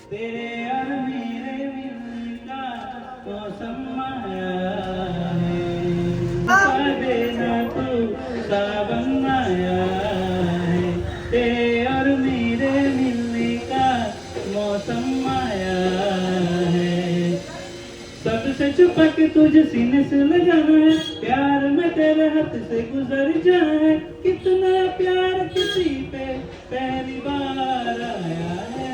तेरे और मेरे मिलने का मौसम आया है, बता देना तू सावन आया है, तेरे और मेरे मिलने का मौसम आया है, सबसे छुपा के तुझे सीने से लगाना है, प्यार में तेरे हाथ से गुजर जाए, कितना प्यार किसी पे पहली बार आया है।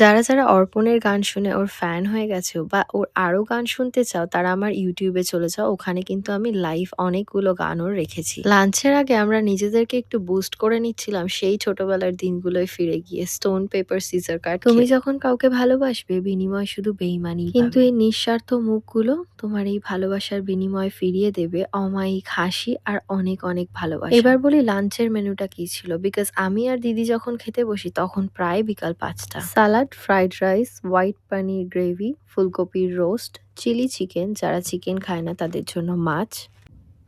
যারা যারা অর্পণের গান শুনে ওর ফ্যান হয়ে গেছো বা ওর আরো গান শুনতে চাও তারা আমার ইউটিউবে চলে যাও, ওখানে কিন্তু আমি লাইভ অনেকগুলো গানও রেখেছি। লাঞ্চের আগে আমরা নিজেদেরকে একটু বুস্ট করে নিচ্ছিলাম সেই ছোটবেলার দিনগুলোয় ফিরে গিয়ে, স্টোন পেপার সিজার কাট। তুমি যখন কাউকে ভালোবাসবে বিনিময় শুধু বেইমানি, কিন্তু এই নিঃস্বার্থ মুখগুলো তোমার এই ভালোবাসার বিনিময়ে ফিরিয়ে দেবে অমায়িক হাসি আর অনেক অনেক ভালোবাসা। এবার বলি লাঞ্চের মেনুটা কি ছিল, বিকজ আমি আর দিদি যখন খেতে বসি তখন প্রায় বিকাল 5টা। সালাড, ফ্রাইড রাইস, হোয়াইট পানির গ্রেভি, ফুলকপির রোস্ট, চিলি চিকেন, যারা চিকেন খায় না তাদের জন্য মাছ,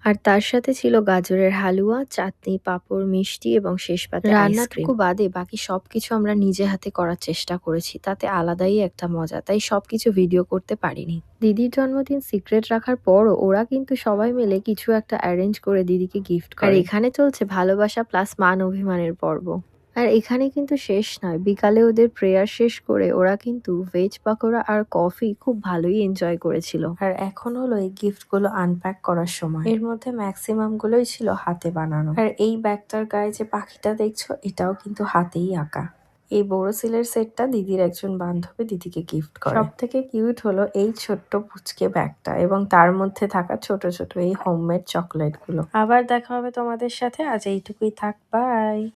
আর তার সাথে ছিল গাজরের হালুয়া, চাটনি, পাঁপড়, মিষ্টি এবং শেষ পাতে রান্নাটুকু বাদে বাকি সবকিছু আমরা নিজে হাতে করার চেষ্টা করেছি, তাতে আলাদাই একটা মজা, তাই সবকিছু ভিডিও করতে পারিনি। দিদির জন্মদিন সিক্রেট রাখার পরও ওরা কিন্তু সবাই মিলে কিছু একটা অ্যারেঞ্জ করে দিদিকে গিফট করে। আর এখানে চলছে ভালোবাসা প্লাস মান অভিমানের পর্ব। আর এখানে কিন্তু শেষ নয়, বিকালে ওদের প্রেয়ার শেষ করে ওরা কিন্তু ভেজ পাকোড়া আর কফি খুব ভালোই এনজয় করেছিল। আর এখন হলো এই গিফটগুলো আনপ্যাক করার সময়। এর মধ্যে ম্যাক্সিমাম গুলোই ছিল হাতে বানানো। আর এই ব্যাগটার গায়ে যে পাখিটা দেখছো এটাও কিন্তু হাতেই আঁকা। এই বোরোসিলের সেটটা দিদির একজন বান্ধবী দিদিকে গিফট করে। সব থেকে কিউট হলো এই ছোট্ট পুচকে ব্যাগটা এবং তার মধ্যে থাকা ছোট ছোট এই হোমমেড চকলেট গুলো। আবার দেখা হবে তোমাদের সাথে, আজ এইটুকুই থাক, বাই।